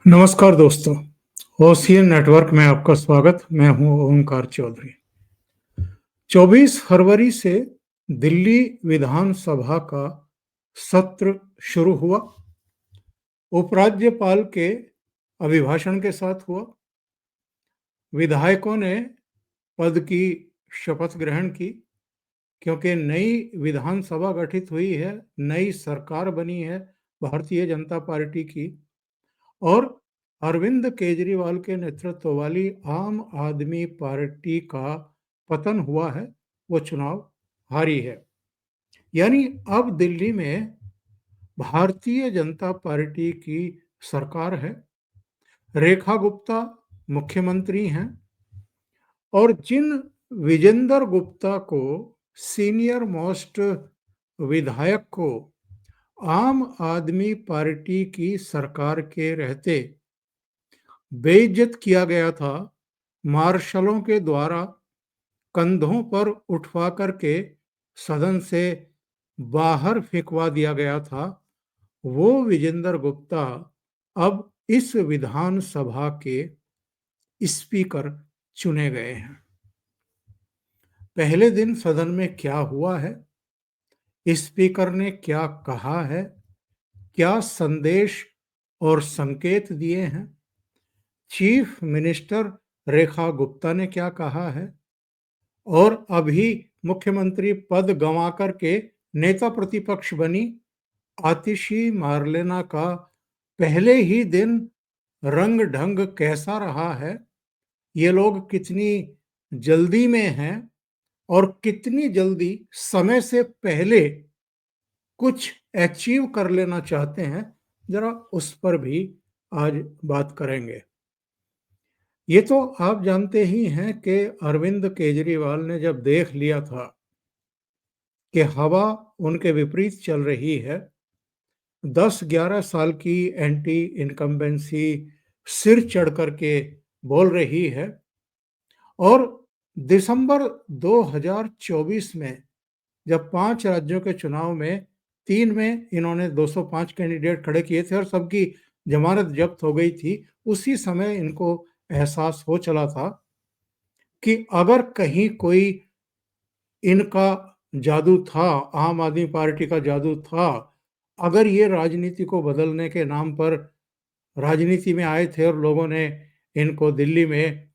नमस्कार दोस्तों, ocean network में आपका स्वागत। मैं हूं ओंकार चौधरी। 24 फरवरी से दिल्ली विधानसभा का सत्र शुरू हुआ। उपराज्यपाल के अभिभाषण के साथ हुआ। विधायकों ने पद की शपथ ग्रहण की, क्योंकि नई विधानसभा गठित हुई है, नई सरकार बनी है भारतीय जनता पार्टी की, और अरविंद केजरीवाल के नेतृत्व वाली आम आदमी पार्टी का पतन हुआ है, वो चुनाव हारी है। यानी अब दिल्ली में भारतीय जनता पार्टी की सरकार है। रेखा गुप्ता मुख्यमंत्री हैं, और जिन विजेंद्र गुप्ता को, सीनियर मोस्ट विधायक को, आम आदमी पार्टी की सरकार के रहते बेइज्जत किया गया था, मार्शलों के द्वारा कंधों पर उठवा करके सदन से बाहर फेंकवा दिया गया था, वो विजेंद्र गुप्ता अब इस विधानसभा के स्पीकर चुने गए हैं। पहले दिन सदन में क्या हुआ है, स्पीकर ने क्या कहा है, क्या संदेश और संकेत दिए हैं, चीफ मिनिस्टर रेखा गुप्ता ने क्या कहा है, और अभी मुख्यमंत्री पद गंवा करके नेता प्रतिपक्ष बनी आतिशी मार्लेना का पहले ही दिन रंग ढंग कैसा रहा है, ये लोग कितनी जल्दी में हैं और कितनी जल्दी समय से पहले कुछ अचीव कर लेना चाहते हैं, जरा उस पर भी आज बात करेंगे। ये तो आप जानते ही हैं कि अरविंद केजरीवाल ने जब देख लिया था कि हवा उनके विपरीत चल रही है, 10-11 साल की एंटी इनकम्बेंसी सिर चढ़ करके बोल रही है, और दिसंबर 2024 में जब 5 राज्यों के चुनाव में 3 में इन्होंने 205 कैंडिडेट खड़े किए थे और सबकी जमानत जब्त हो गई थी, उसी समय इनको एहसास हो चला था कि अगर कहीं कोई इनका जादू था, आम आदमी पार्टी का जादू था, अगर ये राजनीति को बदलने के नाम पर राजनीति में आए थे और लोगों ने इनको दिल्ली में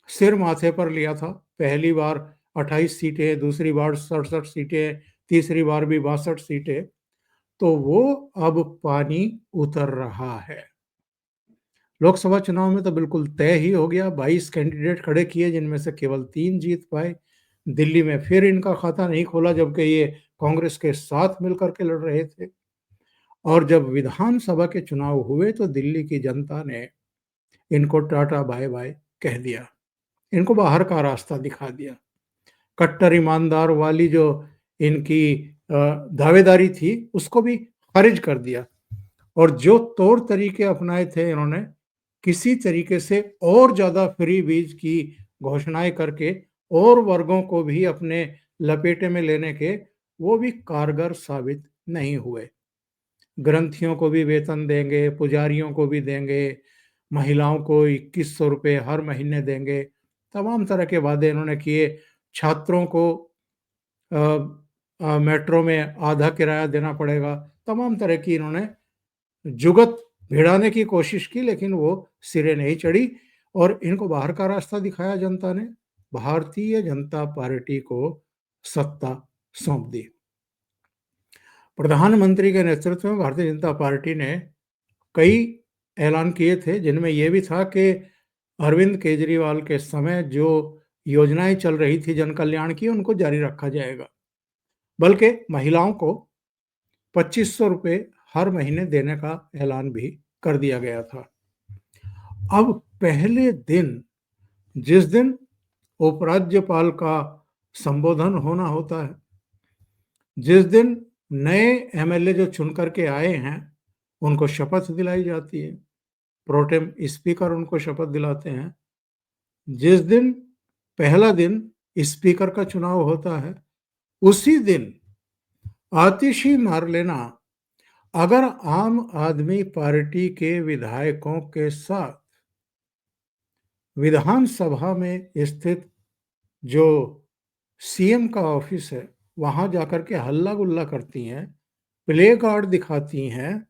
सिर माथे पर लिया था, पहली बार 28 सीटें, दूसरी बार 67 सीटें, तीसरी बार भी 62 सीटें, तो वो अब पानी उतर रहा है। लोकसभा चुनाव में तो बिल्कुल तय ही हो गया, 22 कैंडिडेट खड़े किए जिनमें से केवल 3 जीत पाए। दिल्ली में फिर इनका खाता नहीं खोला, जबकि ये कांग्रेस के साथ मिलकर के लड़ रहे थे। और जब विधानसभा के चुनाव हुए तो दिल्ली की जनता ने इनको टाटा बाय बाय कह दिया, इनको बाहर का रास्ता दिखा दिया। कट्टर ईमानदार वाली जो इनकी दावेदारी थी, उसको भी खारिज कर दिया, और जो तौर तरीके अपनाए थे इन्होंने, किसी तरीके से और ज्यादा फ्री बीज की घोषणाएं करके और वर्गों को भी अपने लपेटे में लेने के, वो भी कारगर साबित नहीं हुए। ग्रंथियों को भी वेतन देंगे, पुजारियों को भी देंगे, महिलाओं को 2100 रुपये हर महीने देंगे, तमाम तरह के वादे इन्होंने किए। छात्रों को मेट्रो में आधा किराया देना पड़ेगा, तमाम तरह की इन्होंने जुगत भिड़ाने की कोशिश की, लेकिन वो सिरे नहीं चढ़ी और इनको बाहर का रास्ता दिखाया जनता ने। भारतीय जनता पार्टी को सत्ता सौंप दी। प्रधानमंत्री के नेतृत्व में भारतीय जनता पार्टी ने कई ऐलान किए थे, जिनमें यह भी था कि अरविंद केजरीवाल के समय जो योजनाएं चल रही थी जन कल्याण की, उनको जारी रखा जाएगा। बल्कि महिलाओं को 2500 रुपये हर महीने देने का ऐलान भी कर दिया गया था। अब पहले दिन, जिस दिन उपराज्यपाल का संबोधन होना होता है, जिस दिन नए एमएलए जो चुन करके आए हैं उनको शपथ दिलाई जाती है, प्रोटेम स्पीकर उनको शपथ दिलाते हैं, जिस दिन पहला दिन स्पीकर का चुनाव होता है, उसी दिन आतिशी मार्लेना अगर आम आदमी पार्टी के विधायकों के साथ विधानसभा में स्थित जो सीएम का ऑफिस है, वहां जाकर के हल्ला गुल्ला करती हैं, प्ले कार्ड दिखाती हैं,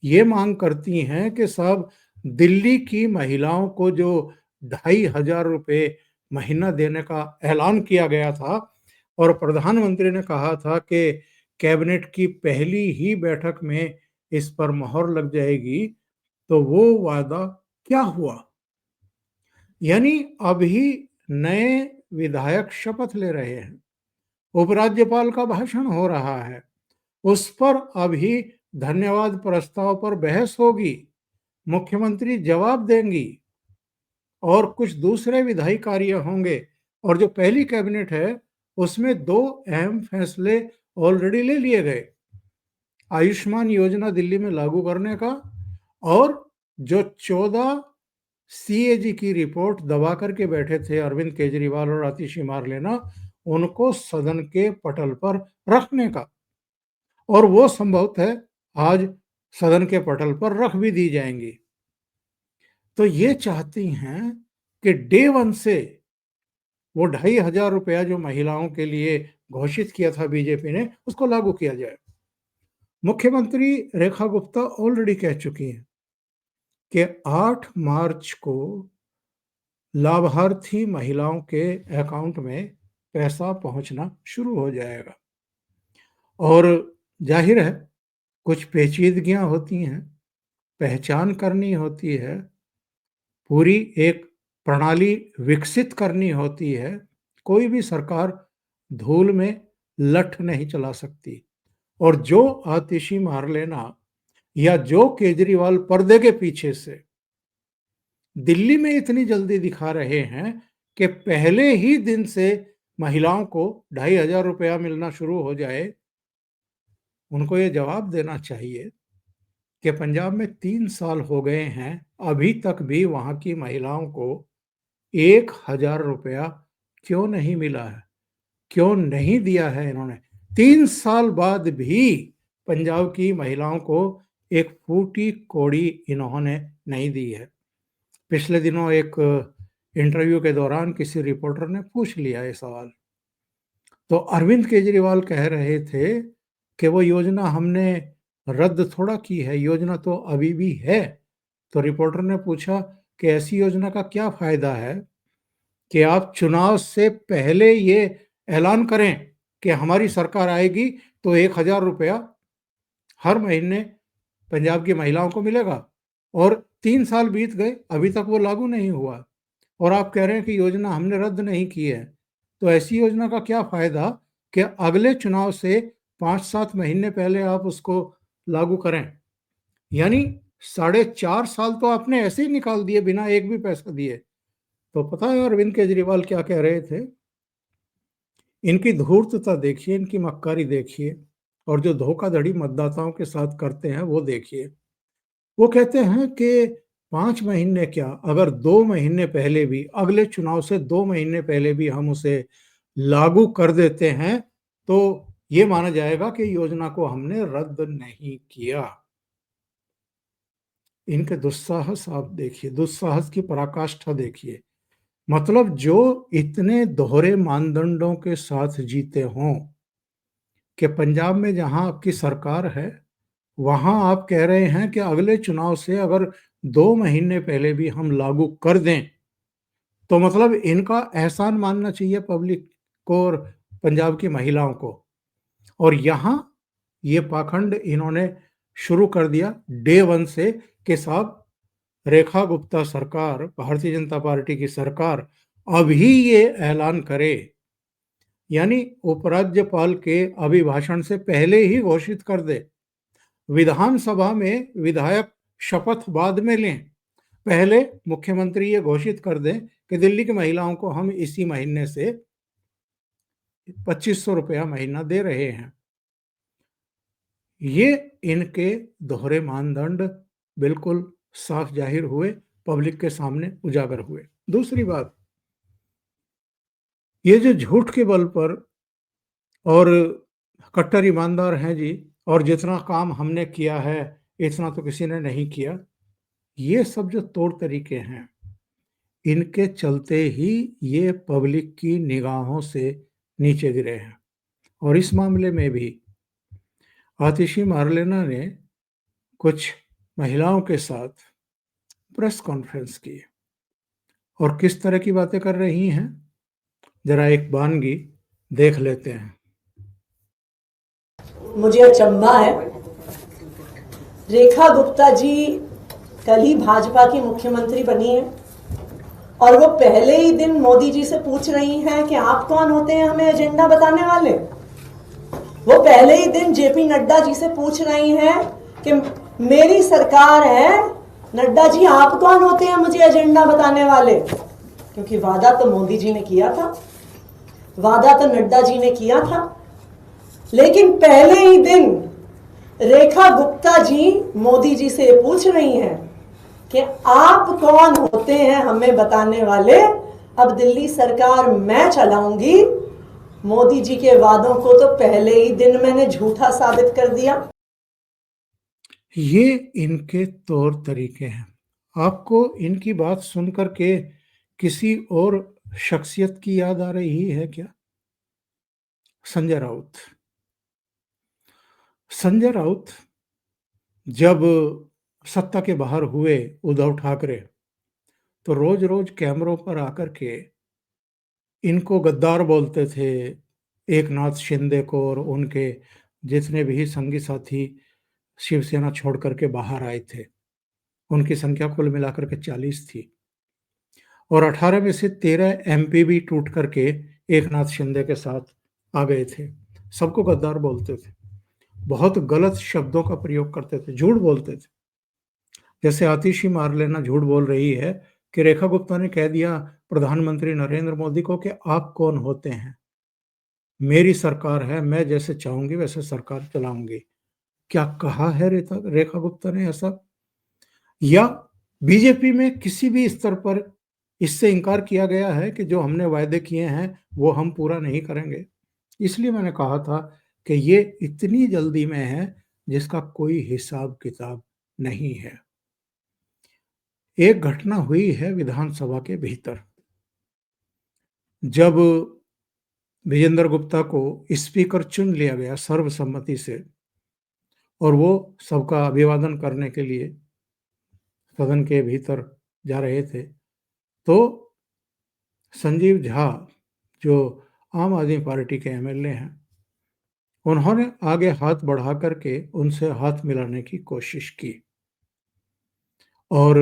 ये मांग करती हैं कि साहब दिल्ली की महिलाओं को जो 2,500 रुपये महीना देने का ऐलान किया गया था और प्रधानमंत्री ने कहा था कि कैबिनेट की पहली ही बैठक में इस पर मोहर लग जाएगी, तो वो वादा क्या हुआ? यानी अभी नए विधायक शपथ ले रहे हैं, उपराज्यपाल का भाषण हो रहा है, उस पर अभी धन्यवाद प्रस्ताव पर बहस होगी, मुख्यमंत्री जवाब देंगी और कुछ दूसरे विधायी कार्य होंगे। और जो पहली कैबिनेट है उसमें दो अहम फैसले ऑलरेडी ले लिए गए, आयुष्मान योजना दिल्ली में लागू करने का और जो 14 सीएजी की रिपोर्ट दबा करके बैठे थे अरविंद केजरीवाल और आतिशी मारलेना, उनको सदन के पटल पर रखने का। और वो संभवतः आज सदन के पटल पर रख भी दी जाएंगी। तो ये चाहती हैं कि डे वन से वो 2,500 रुपया जो महिलाओं के लिए घोषित किया था बीजेपी ने, उसको लागू किया जाए। मुख्यमंत्री रेखा गुप्ता ऑलरेडी कह चुकी हैं कि 8 मार्च को लाभार्थी महिलाओं के अकाउंट में पैसा पहुंचना शुरू हो जाएगा। और जाहिर है कुछ पेचीदगियां होती हैं, पहचान करनी होती है, पूरी एक प्रणाली विकसित करनी होती है। कोई भी सरकार धूल में लठ नहीं चला सकती। और जो आतिशी मारलेना या जो केजरीवाल पर्दे के पीछे से दिल्ली में इतनी जल्दी दिखा रहे हैं कि पहले ही दिन से महिलाओं को 2,500 रुपया मिलना शुरू हो जाए, उनको ये जवाब देना चाहिए कि पंजाब में 3 साल हो गए हैं, अभी तक भी वहां की महिलाओं को 1,000 रुपया क्यों नहीं मिला है, क्यों नहीं दिया है इन्होंने? 3 साल बाद भी पंजाब की महिलाओं को एक फूटी कौड़ी इन्होंने नहीं दी है। पिछले दिनों एक इंटरव्यू के दौरान किसी रिपोर्टर ने पूछ लिया ये सवाल, तो अरविंद केजरीवाल कह रहे थे कि वो योजना हमने रद्द थोड़ा की है, योजना तो अभी भी है। तो रिपोर्टर ने पूछा कि ऐसी योजना का क्या फायदा है कि आप चुनाव से पहले ये ऐलान करें कि हमारी सरकार आएगी तो 1,000 रुपया हर महीने पंजाब की महिलाओं को मिलेगा, और 3 साल बीत गए, अभी तक वो लागू नहीं हुआ, और आप कह रहे हैं कि योजना हमने रद्द नहीं की है। तो ऐसी योजना का क्या फायदा कि अगले चुनाव से 5-7 महीने पहले आप उसको लागू करें? यानी 4.5 साल तो आपने ऐसे ही निकाल दिए बिना एक भी पैसा दिए। तो पता है अरविंद केजरीवाल क्या कह रहे थे? इनकी धूर्तता देखिए, इनकी मक्कारी देखिए, और जो धोखाधड़ी मतदाताओं के साथ करते हैं वो देखिए। वो कहते हैं कि 5 महीने क्या, अगर 2 महीने पहले भी, अगले चुनाव से 2 महीने पहले भी हम उसे लागू कर देते हैं तो ये माना जाएगा कि योजना को हमने रद्द नहीं किया। इनके दुस्साहस आप देखिए, दुस्साहस की पराकाष्ठा देखिए। मतलब जो इतने दोहरे मानदंडों के साथ जीते हों कि पंजाब में जहां आपकी सरकार है, वहां आप कह रहे हैं कि अगले चुनाव से अगर 2 महीने पहले भी हम लागू कर दें, तो मतलब इनका एहसान मानना चाहिए पब्लिक को और पंजाब की महिलाओं को। और यहाँ ये पाखंड इन्होंने शुरू कर दिया डे वन से कि साहब रेखा गुप्ता सरकार, भारतीय जनता पार्टी की सरकार अभी ये ऐलान करे, यानी उपराज्यपाल के अभिभाषण से पहले ही घोषित कर दे। विधानसभा में विधायक शपथ बाद में लें, पहले मुख्यमंत्री ये घोषित कर दें कि दिल्ली की महिलाओं को हम इसी महीने से 2,500 रुपया महीना दे रहे हैं। ये इनके दोहरे मानदंड बिल्कुल साफ जाहिर हुए, पब्लिक के सामने उजागर हुए। दूसरी बात, ये जो झूठ के बल पर, और कट्टर ईमानदार हैं जी, और जितना काम हमने किया है इतना तो किसी ने नहीं किया। ये सब जो तौर तरीके हैं, इनके चलते ही ये पब्लिक की निगाहों से नीचे गिरे हैं। और इस मामले में भी आतिशी मार्लेना ने कुछ महिलाओं के साथ प्रेस कॉन्फ्रेंस की और किस तरह की बातें कर रही हैं, जरा एक वानगी देख लेते हैं। मुझे अचंभा है, रेखा गुप्ता जी कल ही भाजपा की मुख्यमंत्री बनी है और वो पहले ही दिन मोदी जी से पूछ रही हैं कि आप कौन होते हैं हमें एजेंडा बताने वाले। वो पहले ही दिन जेपी नड्डा जी से पूछ रही हैं कि मेरी सरकार है, नड्डा जी आप कौन होते हैं मुझे एजेंडा बताने वाले। क्योंकि वादा तो मोदी जी ने किया था, वादा तो नड्डा जी ने किया था, लेकिन पहले ही दिन रेखा गुप्ता जी मोदी जी से पूछ रही हैं कि आप कौन होते हैं हमें बताने वाले। अब दिल्ली सरकार मैं चलाऊंगी, मोदी जी के वादों को तो पहले ही दिन मैंने झूठा साबित कर दिया। ये इनके तौर तरीके हैं। आपको इनकी बात सुनकर के किसी और शख्सियत की याद आ रही है क्या? संजय राउत। संजय राउत जब सत्ता के बाहर हुए उद्धव ठाकरे, तो रोज रोज कैमरों पर आकर के इनको गद्दार बोलते थे, एकनाथ शिंदे को और उनके जितने भी संगी साथी शिवसेना छोड़ करके बाहर आए थे। उनकी संख्या कुल मिलाकर के 40 थी और 18 में से 13 एमपी भी टूट करके एकनाथ शिंदे के साथ आ गए थे। सबको गद्दार बोलते थे, बहुत गलत शब्दों का प्रयोग करते थे, झूठ बोलते थे। जैसे आतिशी मार्लेना झूठ बोल रही है कि रेखा गुप्ता ने कह दिया प्रधानमंत्री नरेंद्र मोदी को कि आप कौन होते हैं, मेरी सरकार है, मैं जैसे चाहूंगी वैसे सरकार चलाऊंगी। क्या कहा है रेखा गुप्ता ने ऐसा? या बीजेपी में किसी भी स्तर पर इससे इनकार किया गया है कि जो हमने वायदे किए हैं वो हम पूरा नहीं करेंगे? इसलिए मैंने कहा था कि ये इतनी जल्दी में है जिसका कोई हिसाब किताब नहीं है। एक घटना हुई है विधानसभा के भीतर, जब विजेंद्र गुप्ता को स्पीकर चुन लिया गया सर्वसम्मति से और वो सबका अभिवादन करने के लिए सदन के भीतर जा रहे थे, तो संजीव झा जो आम आदमी पार्टी के एमएलए हैं, उन्होंने आगे हाथ बढ़ा करके उनसे हाथ मिलाने की कोशिश की और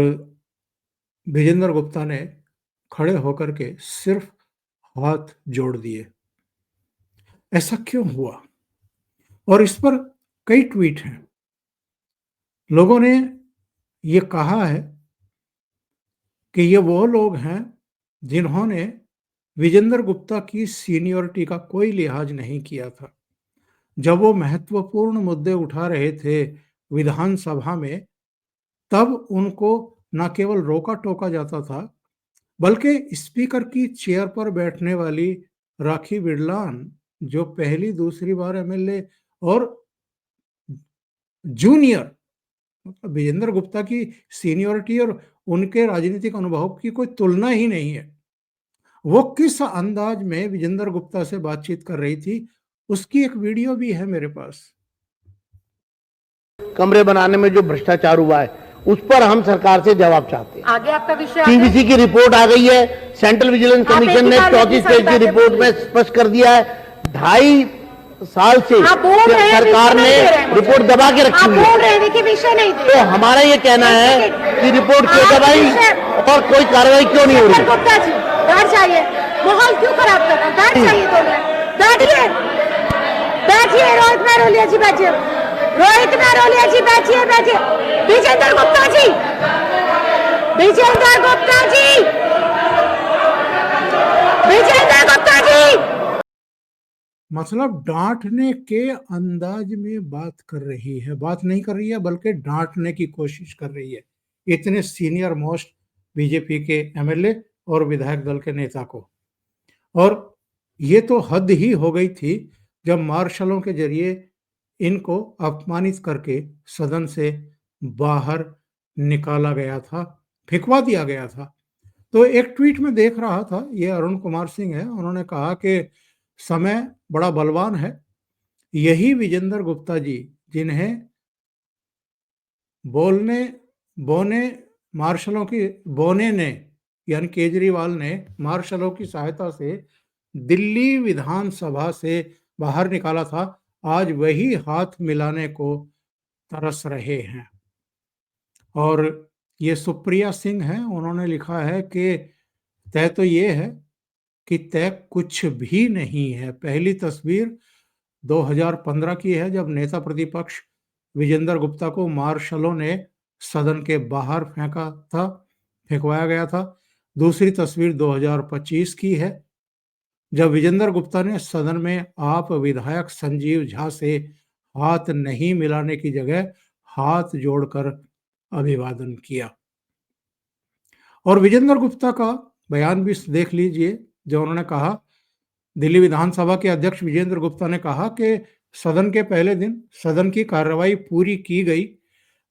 विजेंद्र गुप्ता ने खड़े होकर के सिर्फ हाथ जोड़ दिए। ऐसा क्यों हुआ? और इस पर कई ट्वीट हैं। लोगों ने ये कहा है कि ये वो लोग हैं जिन्होंने विजेंद्र गुप्ता की सीनियरिटी का कोई लिहाज नहीं किया था। जब वो महत्वपूर्ण मुद्दे उठा रहे थे विधानसभा में, तब उनको न केवल रोका टोका जाता था, बल्कि स्पीकर की चेयर पर बैठने वाली राखी बिरलान, जो पहली दूसरी बार एमएलए और जूनियर, मतलब विजेंद्र गुप्ता की सीनियरिटी और उनके राजनीतिक अनुभव की कोई तुलना ही नहीं है। वो किस अंदाज में विजेंद्र गुप्ता से बातचीत कर रही थी, उसकी एक वीडियो भी है मेरे पास। कमरे बनाने में जो भ्रष्टाचार हुआ है उस पर हम सरकार से जवाब चाहते हैं। आगे आपका विषय सीवीसी की रिपोर्ट आ गई है, सेंट्रल विजिलेंस कमीशन ने 34 पेज की रिपोर्ट में स्पष्ट कर दिया है 2.5 साल से सरकार ने रिपोर्ट दबा के रखी हुई है। तो हमारा ये कहना है कि रिपोर्ट क्यों दबाई और कोई कार्रवाई क्यों नहीं हो रही? गुप्ता जी बैठ जाइए, माहौल क्यों खराब कर रहे हैं? बैठ जाइए दोनों, बैठिए बैठिए। रोहित महरोलिया जी बैठिए, रोहित महरोलिया जी बैठिए बैठिए। विजेंद्र गुप्ता जी, विजेंद्र गुप्ता जी, विजेंद्र गुप्ता जी। मतलब डांटने के अंदाज में बात कर रही है, बात नहीं कर रही है बल्कि डांटने की कोशिश कर रही है इतने सीनियर मोस्ट बीजेपी के एमएलए और विधायक दल के नेता को। और ये तो हद ही हो गई थी जब मार्शलों के जरिए इनको अपमानित करके सदन से बाहर निकाला गया था, फेंकवा दिया गया था। तो एक ट्वीट में देख रहा था, ये अरुण कुमार सिंह है, उन्होंने कहा कि समय बड़ा बलवान है, यही विजेंद्र गुप्ता जी जिन्हें बोने ने यानी केजरीवाल ने मार्शलों की सहायता से दिल्ली विधानसभा से बाहर निकाला था, आज वही हाथ मिलाने को तरस रहे हैं। और ये सुप्रिया सिंह है, उन्होंने लिखा है कि तय तो ये है कि तय कुछ भी नहीं है। पहली तस्वीर 2015 की है, जब नेता प्रतिपक्ष विजेंद्र गुप्ता को मार्शलों ने सदन के बाहर फेंकवाया गया था। दूसरी तस्वीर 2025 की है, जब विजेंद्र गुप्ता ने सदन में आप विधायक संजीव झा से हाथ नहीं मिलाने की जगह हाथ जोड़कर अभिवादन किया। और विजेंद्र गुप्ता का बयान भी देख लीजिए, जो उन्होंने कहा। दिल्ली विधानसभा के अध्यक्ष विजेंद्र गुप्ता ने कहा कि सदन के पहले दिन सदन की कार्रवाई पूरी की गई,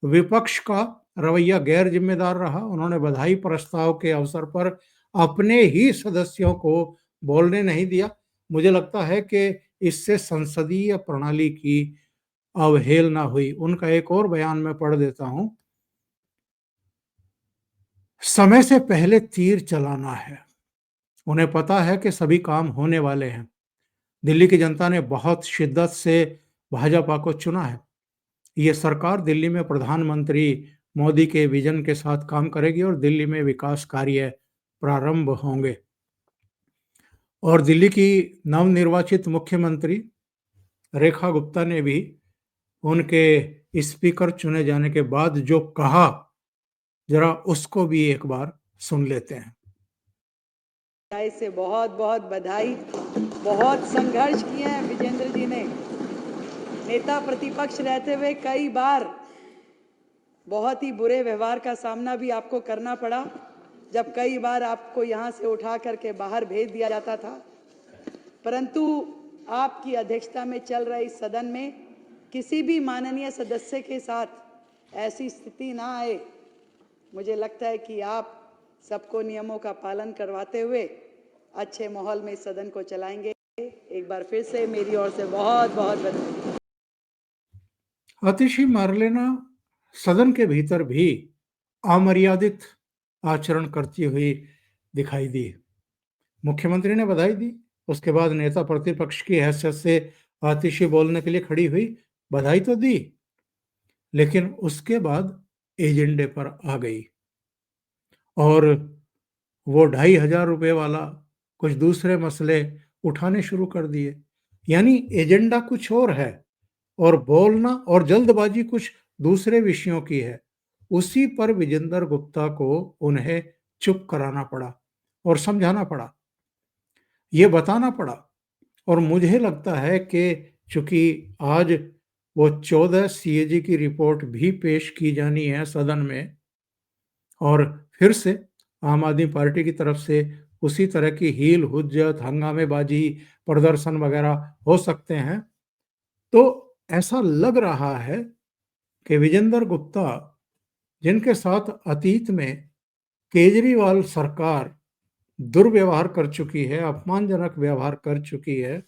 विपक्ष का रवैया गैर जिम्मेदार रहा। उन्होंने बधाई प्रस्ताव के अवसर पर अपने ही सदस्यों को बोलने नहीं दिया। मुझे लगता है कि इससे संसदीय प्रणाली की अवहेलना हुई। उनका एक और बयान मैं पढ़ देता हूं। समय से पहले तीर चलाना है, उन्हें पता है कि सभी काम होने वाले हैं। दिल्ली की जनता ने बहुत शिद्दत से भाजपा को चुना है। ये सरकार दिल्ली में प्रधानमंत्री मोदी के विजन के साथ काम करेगी और दिल्ली में विकास कार्य प्रारंभ होंगे। और दिल्ली की नवनिर्वाचित मुख्यमंत्री रेखा गुप्ता ने भी उनके स्पीकर चुने जाने के बाद जो कहा, जरा उसको भी एक बार सुन लेते हैं। से बहुत बहुत बधाई। बहुत संघर्ष किए हैं विजेंद्र जी ने। नेता प्रतिपक्ष रहते हुए कई बार बहुत ही बुरे व्यवहार का सामना भी आपको करना पड़ा, जब कई बार आपको यहां से उठा करके बाहर भेज दिया जाता था। परंतु आपकी अध्यक्षता में चल रहे सदन में किसी भी माननीय सदस्य के साथ ऐसी स्थिति ना आए। मुझे लगता है कि आप सबको नियमों का पालन करवाते हुए अच्छे माहौल में सदन को चलाएंगे। एक बार फिर से मेरी ओर से बहुत बहुत बधाई। आतिशी मार्लेना सदन के भीतर भी अमर्यादित आचरण करती हुई दिखाई दी। मुख्यमंत्री ने बधाई दी, उसके बाद नेता प्रतिपक्ष की हैसियत से आतिशी बोलने के लिए खड़ी हुई, बधाई तो दी, लेकिन उसके बाद एजेंडे पर आ गई और वो 2,500 रुपए वाला कुछ दूसरे मसले उठाने शुरू कर दिए। यानी एजेंडा कुछ और है और बोलना और जल्दबाजी कुछ दूसरे विषयों की है। उसी पर विजेंद्र गुप्ता को उन्हें चुप कराना पड़ा और समझाना पड़ा, ये बताना पड़ा। और मुझे लगता है कि चूंकि आज वो 14 सीएजी की रिपोर्ट भी पेश की जानी है सदन में, और फिर से आम आदमी पार्टी की तरफ से उसी तरह की हील हुज्जत, हंगामेबाजी, प्रदर्शन वगैरह हो सकते हैं, तो ऐसा लग रहा है कि विजेंद्र गुप्ता, जिनके साथ अतीत में केजरीवाल सरकार दुर्व्यवहार कर चुकी है, अपमानजनक व्यवहार कर चुकी है,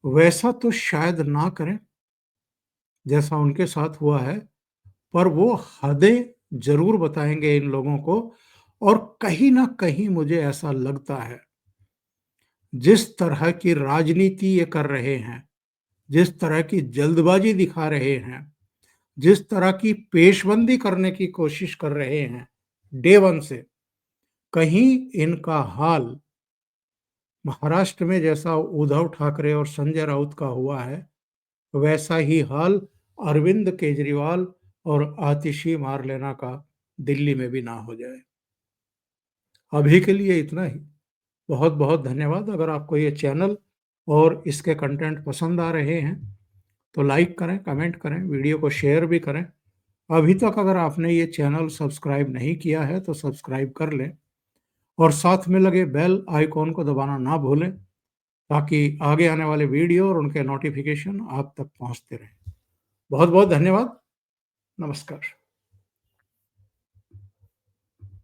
वैसा तो शायद ना करें जैसा उनके साथ हुआ है, पर वो हदें जरूर बताएंगे इन लोगों को। और कहीं ना कहीं मुझे ऐसा लगता है, जिस तरह की राजनीति ये कर रहे हैं, जिस तरह की जल्दबाजी दिखा रहे हैं, जिस तरह की पेशबंदी करने की कोशिश कर रहे हैं डे वन से, कहीं इनका हाल महाराष्ट्र में जैसा उद्धव ठाकरे और संजय राउत का हुआ है, वैसा ही हाल अरविंद केजरीवाल और आतिशी मार्लेना का दिल्ली में भी ना हो जाए। अभी के लिए इतना ही। बहुत बहुत धन्यवाद। अगर आपको ये चैनल और इसके कंटेंट पसंद आ रहे हैं तो लाइक करें, कमेंट करें, वीडियो को शेयर भी करें। अभी तक अगर आपने ये चैनल सब्सक्राइब नहीं किया है तो सब्सक्राइब कर लें और साथ में लगे बेल आइकॉन को दबाना ना भूलें, ताकि आगे आने वाले वीडियो और उनके नोटिफिकेशन आप तक पहुंचते रहें। बहुत बहुत धन्यवाद। नमस्कार।